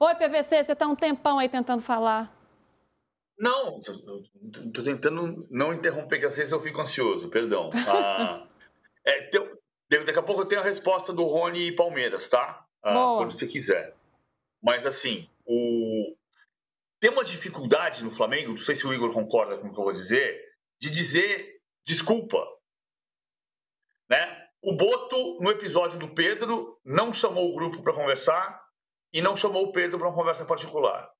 Oi, PVC, você está um tempão aí tentando falar. Não, tô tentando não interromper, que às vezes eu fico ansioso, perdão. Daqui a pouco eu tenho a resposta do Rony e Palmeiras, tá? Quando Boa. você quiser. Mas assim, tem uma dificuldade no Flamengo, não sei se o Igor concorda com o que eu vou dizer, de dizer desculpa, né? O Boto, no episódio do Pedro, não chamou o grupo para conversar e não chamou o Pedro para uma conversa particular.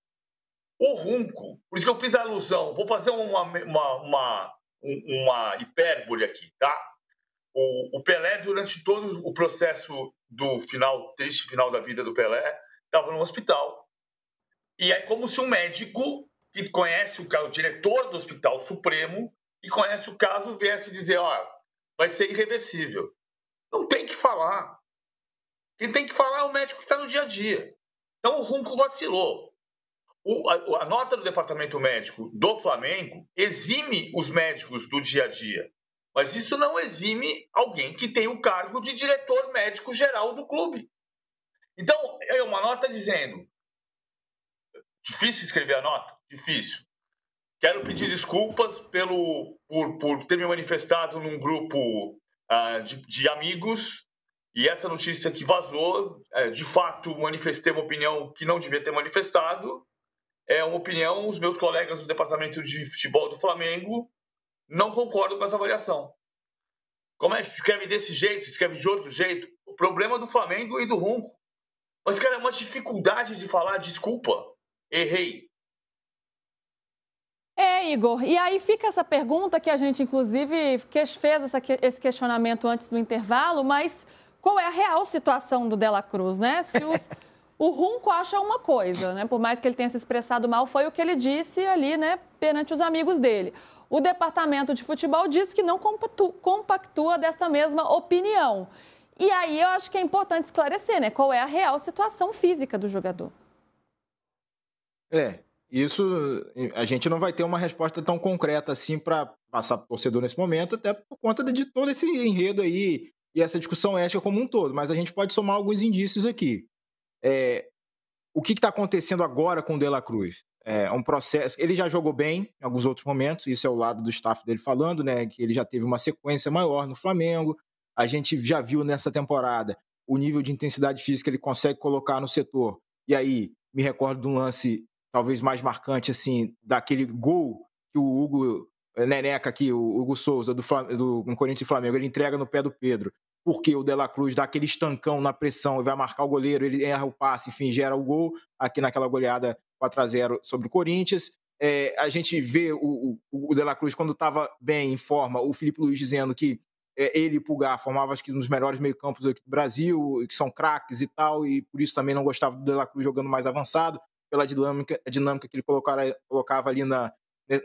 O Runco, por isso que eu fiz a alusão, vou fazer uma hipérbole aqui, tá? O Pelé, durante todo o processo do triste final da vida do Pelé, estava no hospital. E é como se um médico que conhece o diretor do Hospital Supremo e conhece o caso viesse dizer, vai ser irreversível. Não tem que falar. Quem tem que falar é o médico que está no dia a dia. Então o Runco vacilou. A nota do departamento médico do Flamengo exime os médicos do dia a dia. Mas isso não exime alguém que tem o cargo de diretor médico geral do clube. Então, é uma nota dizendo... Difícil escrever a nota? Difícil. Quero pedir desculpas por ter me manifestado num grupo de amigos, e essa notícia que vazou, de fato, manifestei uma opinião que não devia ter manifestado. É uma opinião, os meus colegas do departamento de futebol do Flamengo não concordam com essa avaliação. Como é que se escreve desse jeito, se escreve de outro jeito? O problema do Flamengo e do Runco. Mas, cara, é uma dificuldade de falar desculpa. Errei. Igor, e aí fica essa pergunta que a gente, inclusive, fez esse questionamento antes do intervalo, mas qual é a real situação do De La Cruz, né? Se o Runco acha uma coisa, né? Por mais que ele tenha se expressado mal, foi o que ele disse ali, né, perante os amigos dele. O departamento de futebol diz que não compactua desta mesma opinião. E aí eu acho que é importante esclarecer, né? Qual é a real situação física do jogador. Isso a gente não vai ter uma resposta tão concreta assim para passar para o torcedor nesse momento, até por conta de todo esse enredo aí e essa discussão ética como um todo. Mas a gente pode somar alguns indícios aqui. O que está acontecendo agora com o De La Cruz? É um processo. Ele já jogou bem em alguns outros momentos, isso é o lado do staff dele falando, né? Que ele já teve uma sequência maior no Flamengo. A gente já viu nessa temporada o nível de intensidade física que ele consegue colocar no setor. E aí, me recordo de um lance talvez mais marcante, assim, daquele gol que o Hugo Neneca aqui, o Hugo Souza, do Corinthians e Flamengo, ele entrega no pé do Pedro, porque o De La Cruz dá aquele estancão na pressão e vai marcar o goleiro, ele erra o passe, enfim, gera o gol, aqui naquela goleada 4-0 sobre o Corinthians. A gente vê o De La Cruz, quando estava bem em forma, o Felipe Luiz dizendo que ele e o Pulgar formavam, acho que, um dos melhores meio-campos aqui do Brasil, que são craques e tal, e por isso também não gostava do De La Cruz jogando mais avançado, pela dinâmica que ele colocava ali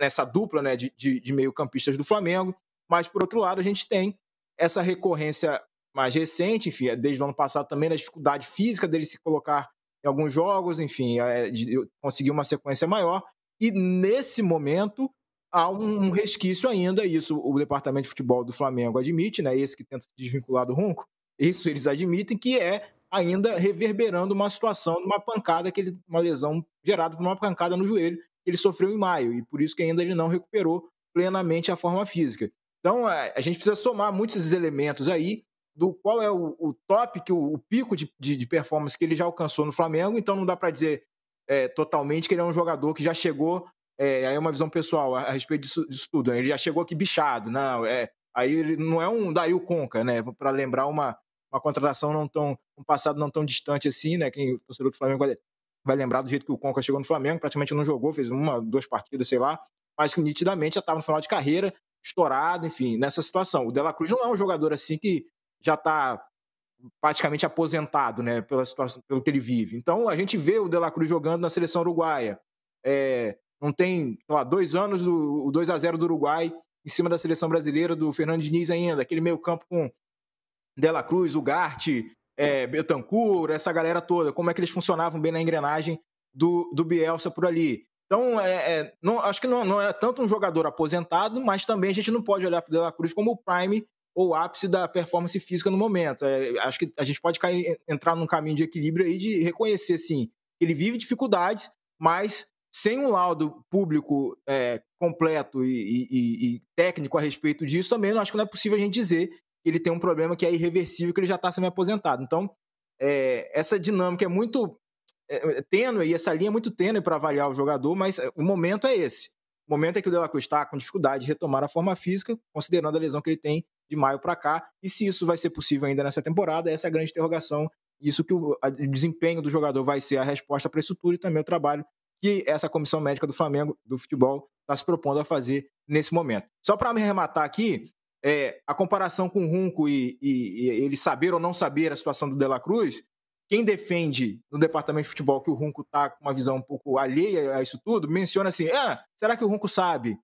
nessa dupla, né, de meio-campistas do Flamengo. Mas, por outro lado, a gente tem essa recorrência mais recente, enfim, desde o ano passado também, da dificuldade física dele se colocar em alguns jogos, enfim, de conseguir uma sequência maior. E, nesse momento, há um resquício ainda, isso o departamento de futebol do Flamengo admite, né, esse que tenta se desvincular do Runco, isso eles admitem, que é ainda reverberando uma situação, uma pancada, uma lesão gerada por uma pancada no joelho que ele sofreu em maio, e por isso que ainda ele não recuperou plenamente a forma física. Então, a gente precisa somar muitos esses elementos aí, do qual é o top, o pico de performance que ele já alcançou no Flamengo. Então não dá para dizer totalmente que ele é um jogador que já chegou, aí é uma visão pessoal a respeito disso tudo, né? Ele já chegou aqui bichado, não, aí ele não é um Dario Conca, né, para lembrar uma contratação um passado não tão distante assim, né? Quem o torcedor do Flamengo vai lembrar do jeito que o Conca chegou no Flamengo, praticamente não jogou, fez 2 partidas, sei lá, mas que nitidamente já estava no final de carreira, estourado, enfim, nessa situação. O De La Cruz não é um jogador assim que já está praticamente aposentado, né? Pela situação, pelo que ele vive. Então a gente vê o De La Cruz jogando na seleção uruguaia. Não tem, sei lá, 2 anos o 2-0 do Uruguai em cima da seleção brasileira do Fernando Diniz ainda, aquele meio campo com De La Cruz, Ugarte, Bentancur, essa galera toda, como é que eles funcionavam bem na engrenagem do Bielsa por ali. Então, acho que não é tanto um jogador aposentado, mas também a gente não pode olhar para o De La Cruz como o prime ou ápice da performance física no momento. Acho que a gente pode entrar num caminho de equilíbrio aí de reconhecer, sim, Ele vive dificuldades, mas sem um laudo público completo e técnico a respeito disso, também eu acho que não é possível a gente dizer que ele tem um problema que é irreversível, que ele já está semi-aposentado. Então, essa dinâmica é muito tênue, e essa linha é muito tênue para avaliar o jogador, mas o momento é esse. O momento é que o De La Cruz está com dificuldade de retomar a forma física, considerando a lesão que ele tem de maio para cá, e se isso vai ser possível ainda nessa temporada, essa é a grande interrogação. Isso que o desempenho do jogador vai ser a resposta para isso tudo, e também o trabalho que essa comissão médica do Flamengo, do futebol, está se propondo a fazer nesse momento. Só para me arrematar aqui, a comparação com o Runco e ele saber ou não saber a situação do De La Cruz, quem defende no departamento de futebol que o Runco está com uma visão um pouco alheia a isso tudo, menciona assim, será que o Runco sabe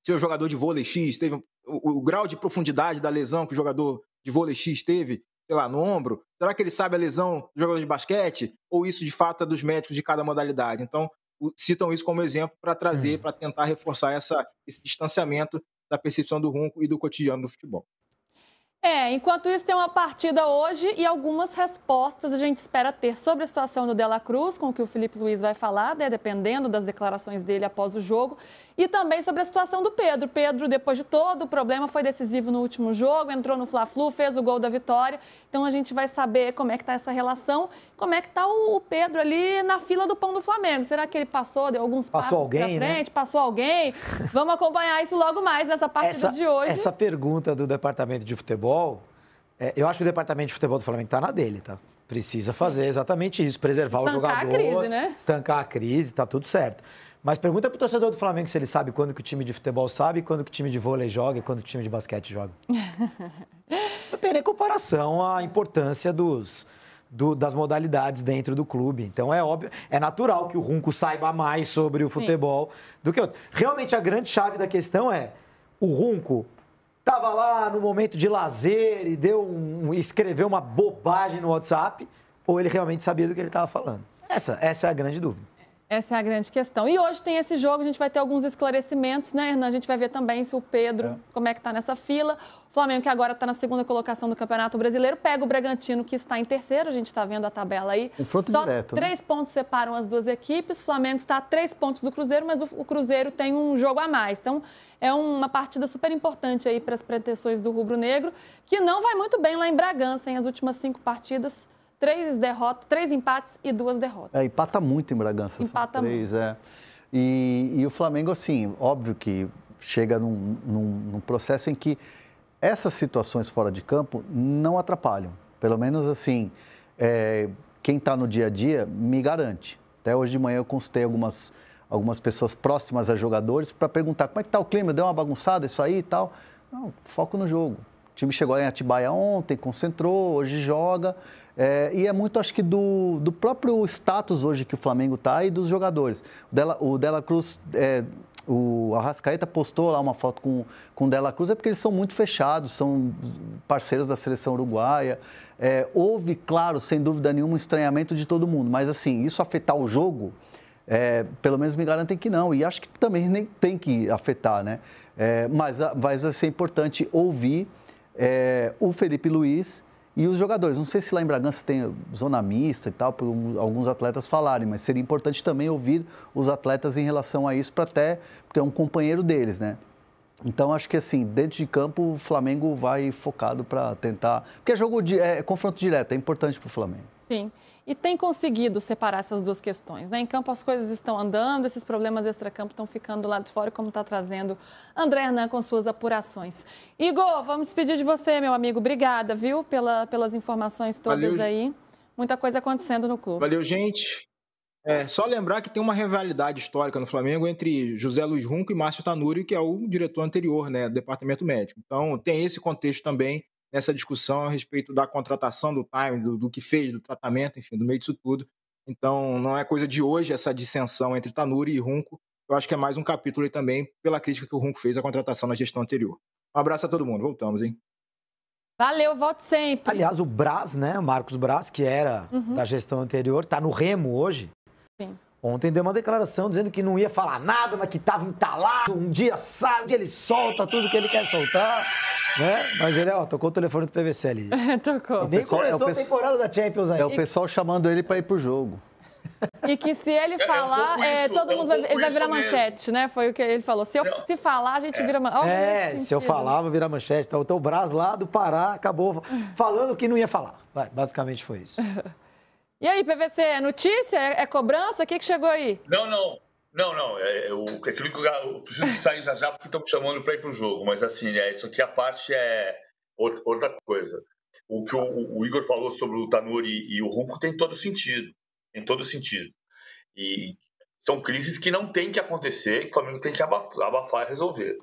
se o jogador de vôlei X teve o grau de profundidade da lesão que o jogador de vôlei X teve, sei lá, no ombro? Será que ele sabe a lesão do jogador de basquete? Ou isso, de fato, é dos médicos de cada modalidade? Então, citam isso como exemplo para trazer, para tentar reforçar esse distanciamento da percepção do Runco e do cotidiano do futebol. Enquanto isso, tem uma partida hoje e algumas respostas a gente espera ter sobre a situação do De La Cruz, com o que o Felipe Luiz vai falar, né, dependendo das declarações dele após o jogo, e também sobre a situação do Pedro. Pedro, depois de todo o problema, foi decisivo no último jogo, entrou no Fla-Flu, fez o gol da vitória. Então a gente vai saber como é que está essa relação, como é que está o Pedro ali na fila do pão do Flamengo. Será que ele deu alguns passos para frente, né? Passou alguém? Vamos acompanhar isso logo mais nessa partida de hoje. Essa pergunta do departamento de futebol, eu acho que o departamento de futebol do Flamengo está na dele, tá? Precisa fazer exatamente isso, preservar o jogador. Estancar a crise, né? Estancar a crise, tá tudo certo. Mas pergunta pro torcedor do Flamengo se ele sabe quando que o time de futebol sabe, quando que o time de vôlei joga e quando que o time de basquete joga. Não tem nem comparação à importância das modalidades dentro do clube. Então é óbvio, é natural que o Runco saiba mais sobre o futebol do que outro. Realmente a grande chave da questão é o Runco estava lá no momento de lazer e escreveu uma bobagem no WhatsApp, ou ele realmente sabia do que ele estava falando? Essa é a grande dúvida. Essa é a grande questão. E hoje tem esse jogo, a gente vai ter alguns esclarecimentos, né, Hernan? A gente vai ver também se o Pedro, como é que está nessa fila. O Flamengo, que agora está na segunda colocação do Campeonato Brasileiro, pega o Bragantino, que está em terceiro. A gente está vendo a tabela aí. Confronto direto, 3 pontos separam as duas equipes. O Flamengo está a 3 pontos do Cruzeiro, mas o Cruzeiro tem um jogo a mais. Então, é uma partida super importante aí para as pretensões do Rubro Negro, que não vai muito bem lá em Bragança, em as últimas 5 partidas. 3 empates e 2 derrotas. Empata muito em Bragança. Empata muito. E o Flamengo, assim, óbvio que chega num processo em que essas situações fora de campo não atrapalham. Pelo menos, assim, quem está no dia a dia me garante. Até hoje de manhã eu consultei algumas pessoas próximas a jogadores para perguntar como é que está o clima, deu uma bagunçada isso aí e tal. Não, foco no jogo. O time chegou em Atibaia ontem, concentrou, hoje joga. E é muito, acho que, do próprio status hoje que o Flamengo está e dos jogadores. O De La Cruz, o Arrascaeta postou lá uma foto com o De La Cruz, porque eles são muito fechados, são parceiros da seleção uruguaia. Houve, claro, sem dúvida nenhuma, um estranhamento de todo mundo, mas, assim, isso afetar o jogo, pelo menos me garantem que não. E acho que também nem tem que afetar, né? Mas vai ser importante ouvir o Felipe Luiz e os jogadores. Não sei se lá em Bragança tem zona mista e tal, para alguns atletas falarem, mas seria importante também ouvir os atletas em relação a isso, porque é um companheiro deles, né? Então, acho que assim, dentro de campo, o Flamengo vai focado para tentar... Porque é confronto direto, é importante para o Flamengo. Sim. E tem conseguido separar essas duas questões, né? Em campo as coisas estão andando, esses problemas extracampo estão ficando lá de fora, como está trazendo André Hernan com suas apurações. Igor, vamos despedir de você, meu amigo. Obrigada, viu, pelas informações todas. Valeu. Aí. Muita coisa acontecendo no clube. Valeu, gente. Só lembrar que tem uma rivalidade histórica no Flamengo entre José Luiz Runco e Márcio Tanuri, que é o diretor anterior, né, do departamento médico. Então, tem esse contexto também nessa discussão a respeito da contratação, do time, do que fez, do tratamento, enfim, do meio disso tudo. Então, não é coisa de hoje essa dissensão entre Tanuri e Runco. Eu acho que é mais um capítulo aí também pela crítica que o Runco fez à contratação na gestão anterior. Um abraço a todo mundo. Voltamos, hein? Valeu, volte sempre. Aliás, o Braz, né, Marcos Braz, que era da gestão anterior, está no Remo hoje. Sim. Ontem deu uma declaração dizendo que não ia falar nada, mas que estava entalado, um dia sai, um dia ele solta tudo que ele quer soltar, né? Mas ele, tocou o telefone do PVC ali. Tocou. E nem começou a temporada da Champions aí. É o pessoal chamando ele para ir pro jogo. E que se ele falar, todo mundo ele vai virar manchete, né? Foi o que ele falou. Se falar, a gente vira manchete. Se eu falar, vou virar manchete. Então, o Braz lá do Pará acabou falando que não ia falar. Basicamente foi isso. E aí, PVC, é notícia? É cobrança? O que chegou aí? Não. Aquilo que eu preciso sair já porque estão me chamando para ir para o jogo. Mas assim, isso aqui a parte é outra coisa. O que o Igor falou sobre o Tanuri e o Runco tem todo sentido. Tem todo sentido. E são crises que não tem que acontecer, que o Flamengo tem que abafar e resolver.